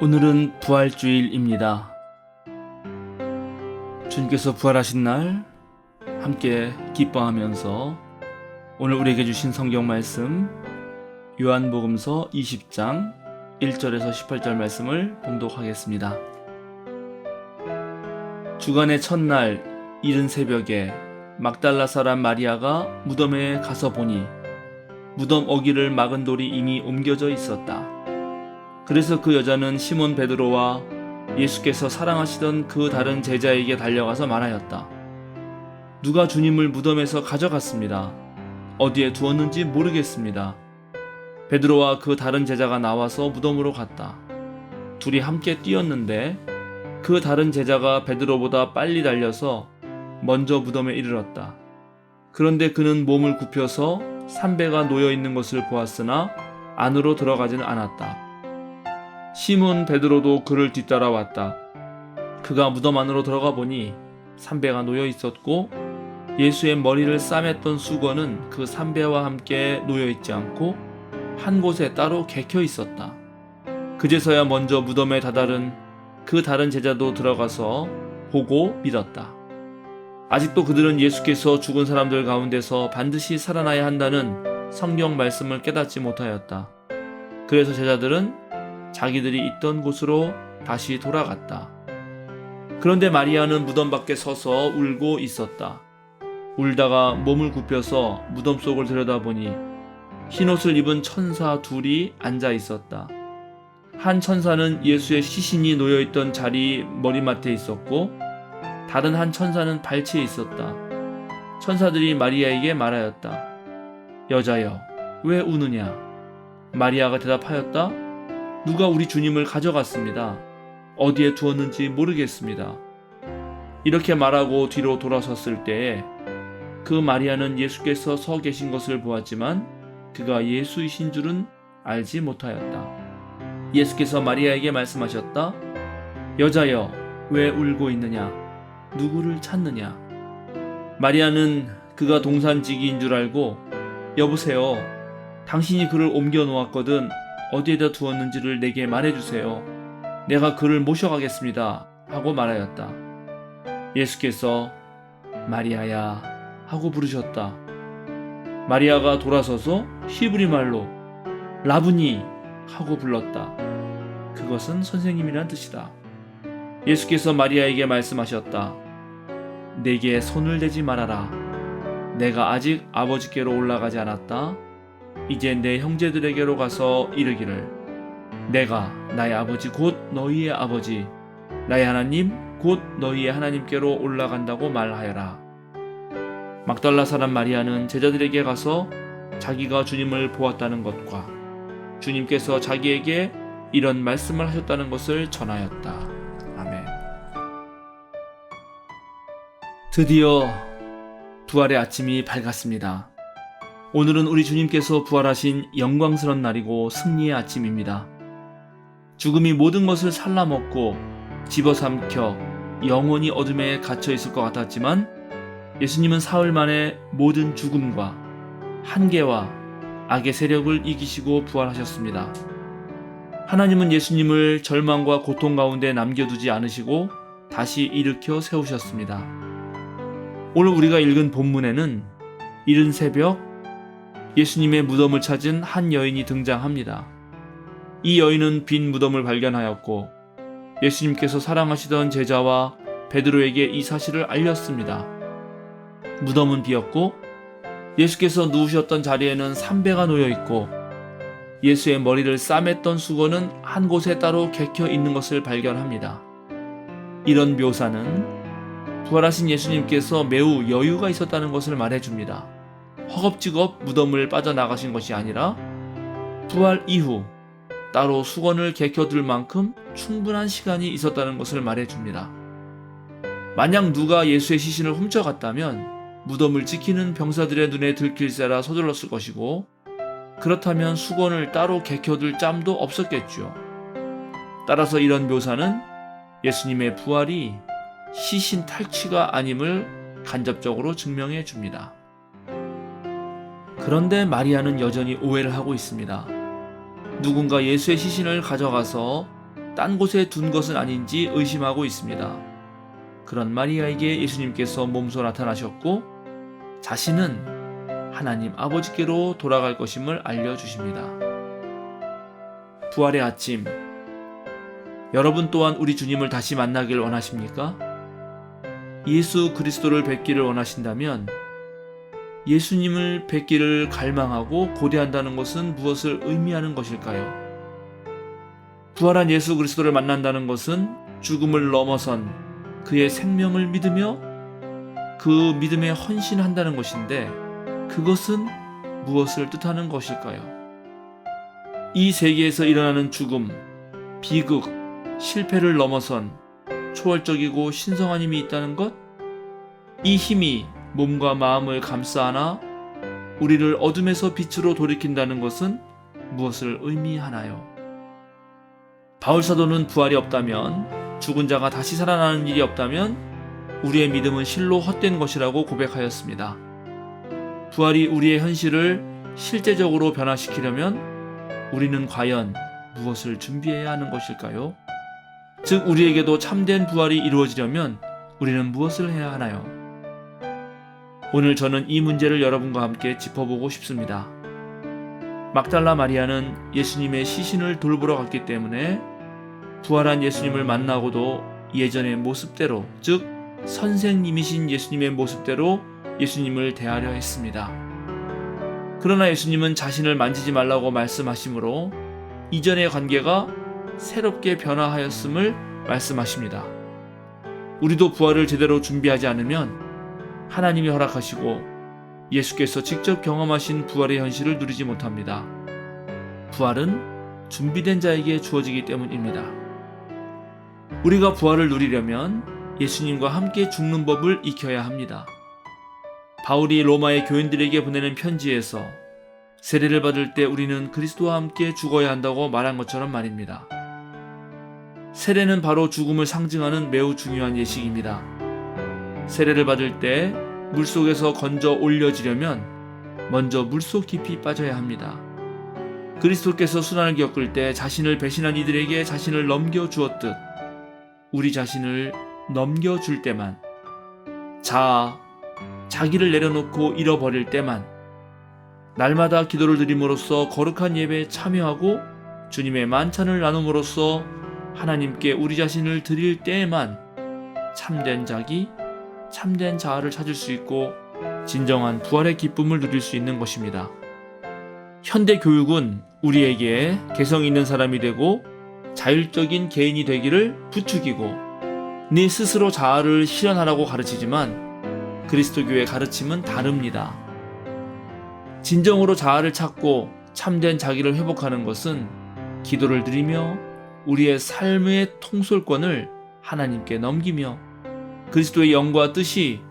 오늘은 부활주일입니다. 주님께서 부활하신 날 함께 기뻐하면서 오늘 우리에게 주신 성경 말씀 요한복음서 20장 1절에서 18절 말씀을 봉독하겠습니다. 주간의 첫날 이른 새벽에 막달라 사람 마리아가 무덤에 가서 보니 무덤 어귀를 막은 돌이 이미 옮겨져 있었다. 그래서 그 여자는 시몬 베드로와 예수께서 사랑하시던 그 다른 제자에게 달려가서 말하였다. 누가 주님을 무덤에서 가져갔습니다. 어디에 두었는지 모르겠습니다. 베드로와 그 다른 제자가 나와서 무덤으로 갔다. 둘이 함께 뛰었는데 그 다른 제자가 베드로보다 빨리 달려서 먼저 무덤에 이르렀다. 그런데 그는 몸을 굽혀서 삼배가 놓여 있는 것을 보았으나 안으로 들어가지는 않았다. 시몬 베드로도 그를 뒤따라왔다. 그가 무덤 안으로 들어가 보니 삼배가 놓여 있었고 예수의 머리를 싸맸던 수건은 그 삼배와 함께 놓여 있지 않고 한 곳에 따로 개켜 있었다. 그제서야 먼저 무덤에 다다른 그 다른 제자도 들어가서 보고 믿었다. 아직도 그들은 예수께서 죽은 사람들 가운데서 반드시 살아나야 한다는 성경 말씀을 깨닫지 못하였다. 그래서 제자들은 자기들이 있던 곳으로 다시 돌아갔다. 그런데 마리아는 무덤 밖에 서서 울고 있었다. 울다가 몸을 굽혀서 무덤 속을 들여다보니 흰옷을 입은 천사 둘이 앉아 있었다. 한 천사는 예수의 시신이 놓여있던 자리 머리맡에 있었고 다른 한 천사는 발치에 있었다. 천사들이 마리아에게 말하였다. 여자여, 왜 우느냐? 마리아가 대답하였다. 누가 우리 주님을 가져갔습니다. 어디에 두었는지 모르겠습니다. 이렇게 말하고 뒤로 돌아섰을 때에 그 마리아는 예수께서 서 계신 것을 보았지만 그가 예수이신 줄은 알지 못하였다. 예수께서 마리아에게 말씀하셨다. 여자여, 왜 울고 있느냐? 누구를 찾느냐? 마리아는 그가 동산지기인 줄 알고 여보세요. 당신이 그를 옮겨 놓았거든 어디에다 두었는지를 내게 말해주세요. 내가 그를 모셔가겠습니다. 하고 말하였다. 예수께서 마리아야 하고 부르셨다. 마리아가 돌아서서 히브리 말로 라부니 하고 불렀다. 그것은 선생님이란 뜻이다. 예수께서 마리아에게 말씀하셨다. 내게 손을 대지 말아라. 내가 아직 아버지께로 올라가지 않았다. 이제 내 형제들에게로 가서 이르기를 내가 나의 아버지 곧 너희의 아버지 나의 하나님 곧 너희의 하나님께로 올라간다고 말하여라. 막달라 사람 마리아는 제자들에게 가서 자기가 주님을 보았다는 것과 주님께서 자기에게 이런 말씀을 하셨다는 것을 전하였다. 아멘. 드디어 부활의 아침이 밝았습니다. 오늘은 우리 주님께서 부활하신 영광스러운 날이고 승리의 아침입니다. 죽음이 모든 것을 살라먹고 집어삼켜 영원히 어둠에 갇혀 있을 것 같았지만 예수님은 사흘 만에 모든 죽음과 한계와 악의 세력을 이기시고 부활하셨습니다. 하나님은 예수님을 절망과 고통 가운데 남겨두지 않으시고 다시 일으켜 세우셨습니다. 오늘 우리가 읽은 본문에는 이른 새벽 예수님의 무덤을 찾은 한 여인이 등장합니다. 이 여인은 빈 무덤을 발견하였고 예수님께서 사랑하시던 제자와 베드로에게 이 사실을 알렸습니다. 무덤은 비었고 예수께서 누우셨던 자리에는 삼배가 놓여 있고 예수의 머리를 싸맸던 수건은 한 곳에 따로 개켜 있는 것을 발견합니다. 이런 묘사는 부활하신 예수님께서 매우 여유가 있었다는 것을 말해줍니다. 허겁지겁 무덤을 빠져나가신 것이 아니라 부활 이후 따로 수건을 개켜둘 만큼 충분한 시간이 있었다는 것을 말해줍니다. 만약 누가 예수의 시신을 훔쳐갔다면 무덤을 지키는 병사들의 눈에 들킬세라 서둘렀을 것이고 그렇다면 수건을 따로 개켜둘 짬도 없었겠죠. 따라서 이런 묘사는 예수님의 부활이 시신 탈취가 아님을 간접적으로 증명해 줍니다. 그런데 마리아는 여전히 오해를 하고 있습니다. 누군가 예수의 시신을 가져가서 딴 곳에 둔 것은 아닌지 의심하고 있습니다. 그런 마리아에게 예수님께서 몸소 나타나셨고 자신은 하나님 아버지께로 돌아갈 것임을 알려주십니다. 부활의 아침, 여러분 또한 우리 주님을 다시 만나길 원하십니까? 예수 그리스도를 뵙기를 원하신다면 예수님을 뵙기를 갈망하고 고대한다는 것은 무엇을 의미하는 것일까요? 부활한 예수 그리스도를 만난다는 것은 죽음을 넘어선 그의 생명을 믿으며 그 믿음에 헌신한다는 것인데 그것은 무엇을 뜻하는 것일까요? 이 세계에서 일어나는 죽음, 비극, 실패를 넘어선 초월적이고 신성한 힘이 있다는 것? 이 힘이 몸과 마음을 감싸 안아 우리를 어둠에서 빛으로 돌이킨다는 것은 무엇을 의미하나요? 바울 사도는 부활이 없다면, 죽은 자가 다시 살아나는 일이 없다면 우리의 믿음은 실로 헛된 것이라고 고백하였습니다. 부활이 우리의 현실을 실제적으로 변화시키려면 우리는 과연 무엇을 준비해야 하는 것일까요? 즉 우리에게도 참된 부활이 이루어지려면 우리는 무엇을 해야 하나요? 오늘 저는 이 문제를 여러분과 함께 짚어보고 싶습니다. 막달라 마리아는 예수님의 시신을 돌보러 갔기 때문에 부활한 예수님을 만나고도 예전의 모습대로, 즉 선생님이신 예수님의 모습대로 예수님을 대하려 했습니다. 그러나 예수님은 자신을 만지지 말라고 말씀하시므로 이전의 관계가 새롭게 변화하였음을 말씀하십니다. 우리도 부활을 제대로 준비하지 않으면 하나님이 허락하시고 예수께서 직접 경험하신 부활의 현실을 누리지 못합니다. 부활은 준비된 자에게 주어지기 때문입니다. 우리가 부활을 누리려면 예수님과 함께 죽는 법을 익혀야 합니다. 바울이 로마의 교인들에게 보내는 편지에서 세례를 받을 때 우리는 그리스도와 함께 죽어야 한다고 말한 것처럼 말입니다. 세례는 바로 죽음을 상징하는 매우 중요한 예식입니다. 세례를 받을 때 물속에서 건져 올려지려면 먼저 물속 깊이 빠져야 합니다. 그리스도께서 순환을 겪을 때 자신을 배신한 이들에게 자신을 넘겨주었듯 우리 자신을 넘겨줄 때만, 자기를 내려놓고 잃어버릴 때만, 날마다 기도를 드림으로써 거룩한 예배에 참여하고 주님의 만찬을 나눔으로써 하나님께 우리 자신을 드릴 때에만 참된 자기, 참된 자아를 찾을 수 있고 진정한 부활의 기쁨을 누릴 수 있는 것입니다. 현대 교육은 우리에게 개성 있는 사람이 되고 자율적인 개인이 되기를 부추기고 네 스스로 자아를 실현하라고 가르치지만 그리스도교의 가르침은 다릅니다. 진정으로 자아를 찾고 참된 자기를 회복하는 것은 기도를 드리며 우리의 삶의 통솔권을 하나님께 넘기며 그리스도의 영과 뜻이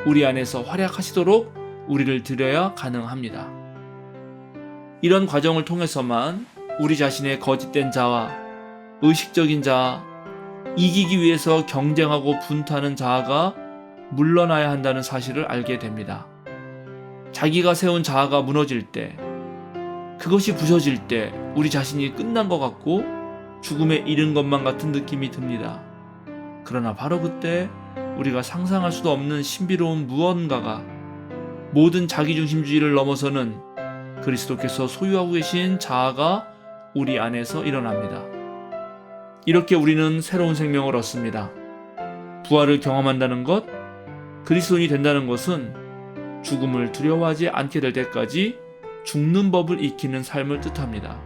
우리 안에서 활약하시도록 우리를 드려야 가능합니다. 이런 과정을 통해서만 우리 자신의 거짓된 자아, 의식적인 자아, 이기기 위해서 경쟁하고 분투하는 자아가 물러나야 한다는 사실을 알게 됩니다. 자기가 세운 자아가 무너질 때, 그것이 부서질 때 우리 자신이 끝난 것 같고 죽음에 이른 것만 같은 느낌이 듭니다. 그러나 바로 그때 우리가 상상할 수도 없는 신비로운 무언가가 모든 자기중심주의를 넘어서는 그리스도께서 소유하고 계신 자아가 우리 안에서 일어납니다. 이렇게 우리는 새로운 생명을 얻습니다. 부활을 경험한다는 것, 그리스도인이 된다는 것은 죽음을 두려워하지 않게 될 때까지 죽는 법을 익히는 삶을 뜻합니다.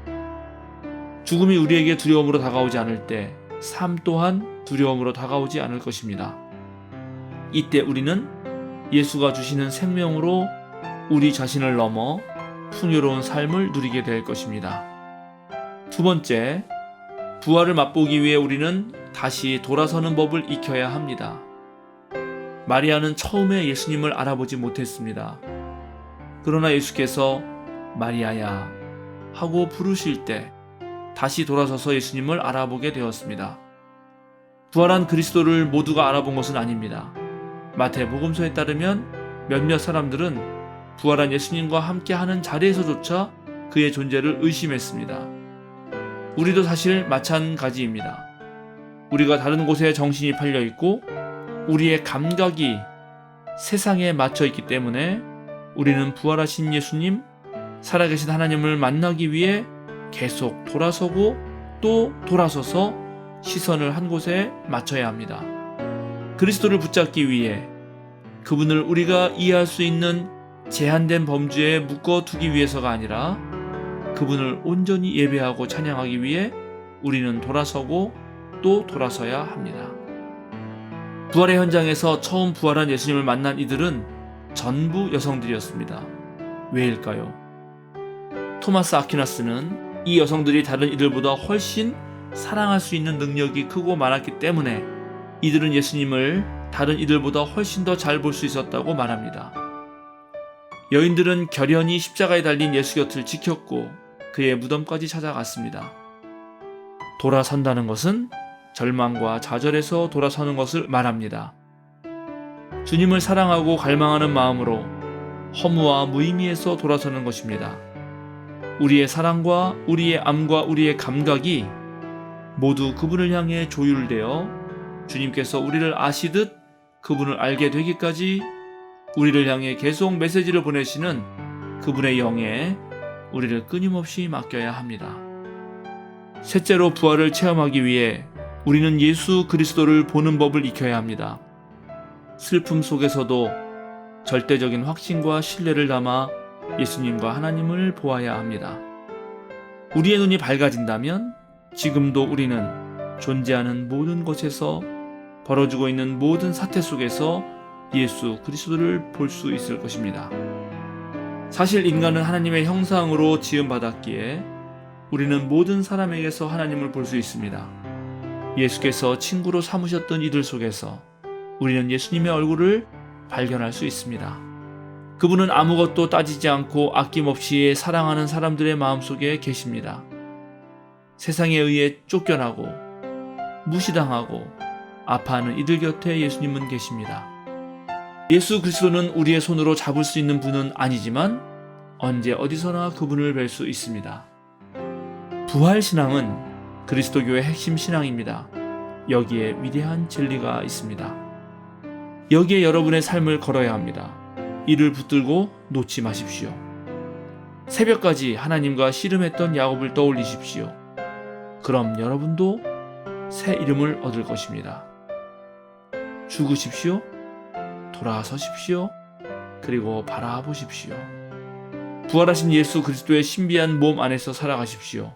죽음이 우리에게 두려움으로 다가오지 않을 때 삶 또한 두려움으로 다가오지 않을 것입니다. 이때 우리는 예수가 주시는 생명으로 우리 자신을 넘어 풍요로운 삶을 누리게 될 것입니다. 두 번째, 부활을 맛보기 위해 우리는 다시 돌아서는 법을 익혀야 합니다. 마리아는 처음에 예수님을 알아보지 못했습니다. 그러나 예수께서 마리아야 하고 부르실 때 다시 돌아서서 예수님을 알아보게 되었습니다. 부활한 그리스도를 모두가 알아본 것은 아닙니다. 마태복음서에 따르면 몇몇 사람들은 부활한 예수님과 함께하는 자리에서조차 그의 존재를 의심했습니다. 우리도 사실 마찬가지입니다. 우리가 다른 곳에 정신이 팔려 있고 우리의 감각이 세상에 맞춰 있기 때문에 우리는 부활하신 예수님, 살아계신 하나님을 만나기 위해 계속 돌아서고 또 돌아서서 시선을 한 곳에 맞춰야 합니다. 그리스도를 붙잡기 위해 그분을 우리가 이해할 수 있는 제한된 범주에 묶어두기 위해서가 아니라 그분을 온전히 예배하고 찬양하기 위해 우리는 돌아서고 또 돌아서야 합니다. 부활의 현장에서 처음 부활한 예수님을 만난 이들은 전부 여성들이었습니다. 왜일까요? 토마스 아퀴나스는 이 여성들이 다른 이들보다 훨씬 사랑할 수 있는 능력이 크고 많았기 때문에 이들은 예수님을 다른 이들보다 훨씬 더 잘 볼 수 있었다고 말합니다. 여인들은 결연히 십자가에 달린 예수 곁을 지켰고 그의 무덤까지 찾아갔습니다. 돌아선다는 것은 절망과 좌절에서 돌아서는 것을 말합니다. 주님을 사랑하고 갈망하는 마음으로 허무와 무의미에서 돌아서는 것입니다. 우리의 사랑과 우리의 암과 우리의 감각이 모두 그분을 향해 조율되어 주님께서 우리를 아시듯 그분을 알게 되기까지 우리를 향해 계속 메시지를 보내시는 그분의 영에 우리를 끊임없이 맡겨야 합니다. 셋째로 부활을 체험하기 위해 우리는 예수 그리스도를 보는 법을 익혀야 합니다. 슬픔 속에서도 절대적인 확신과 신뢰를 담아 예수님과 하나님을 보아야 합니다. 우리의 눈이 밝아진다면 지금도 우리는 존재하는 모든 곳에서 벌어지고 있는 모든 사태 속에서 예수 그리스도를 볼 수 있을 것입니다. 사실 인간은 하나님의 형상으로 지음받았기에 우리는 모든 사람에게서 하나님을 볼 수 있습니다. 예수께서 친구로 삼으셨던 이들 속에서 우리는 예수님의 얼굴을 발견할 수 있습니다. 그분은 아무것도 따지지 않고 아낌없이 사랑하는 사람들의 마음속에 계십니다. 세상에 의해 쫓겨나고 무시당하고 아파하는 이들 곁에 예수님은 계십니다. 예수 그리스도는 우리의 손으로 잡을 수 있는 분은 아니지만 언제 어디서나 그분을 뵐 수 있습니다. 부활신앙은 그리스도교의 핵심 신앙입니다. 여기에 위대한 진리가 있습니다. 여기에 여러분의 삶을 걸어야 합니다. 이를 붙들고 놓지 마십시오. 새벽까지 하나님과 씨름했던 야곱을 떠올리십시오. 그럼 여러분도 새 이름을 얻을 것입니다. 죽으십시오. 돌아서십시오. 그리고 바라보십시오. 부활하신 예수 그리스도의 신비한 몸 안에서 살아가십시오.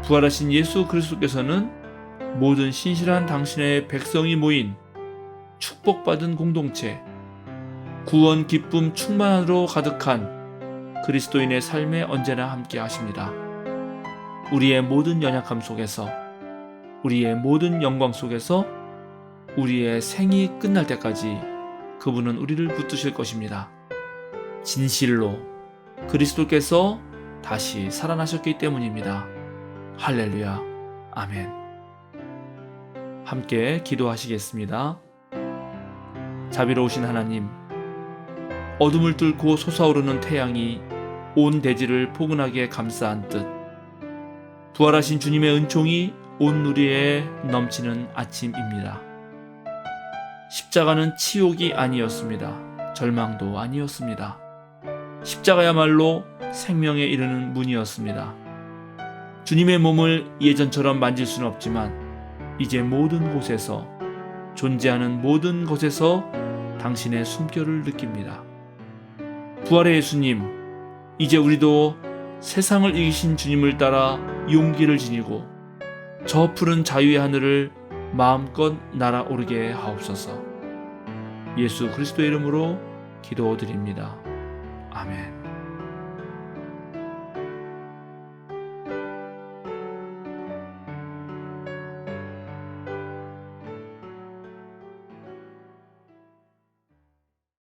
부활하신 예수 그리스도께서는 모든 신실한 당신의 백성이 모인 축복받은 공동체, 구원 기쁨 충만으로 가득한 그리스도인의 삶에 언제나 함께 하십니다. 우리의 모든 연약함 속에서, 우리의 모든 영광 속에서 우리의 생이 끝날 때까지 그분은 우리를 붙드실 것입니다. 진실로 그리스도께서 다시 살아나셨기 때문입니다. 할렐루야. 아멘. 함께 기도하시겠습니다. 자비로우신 하나님, 어둠을 뚫고 솟아오르는 태양이 온 대지를 포근하게 감싸한 듯 부활하신 주님의 은총이 온 누리에 넘치는 아침입니다. 십자가는 치욕이 아니었습니다. 절망도 아니었습니다. 십자가야말로 생명에 이르는 문이었습니다. 주님의 몸을 예전처럼 만질 수는 없지만 이제 모든 곳에서, 존재하는 모든 곳에서 당신의 숨결을 느낍니다. 부활의 예수님, 이제 우리도 세상을 이기신 주님을 따라 용기를 지니고 저 푸른 자유의 하늘을 마음껏 날아오르게 하옵소서. 예수 그리스도의 이름으로 기도드립니다. 아멘.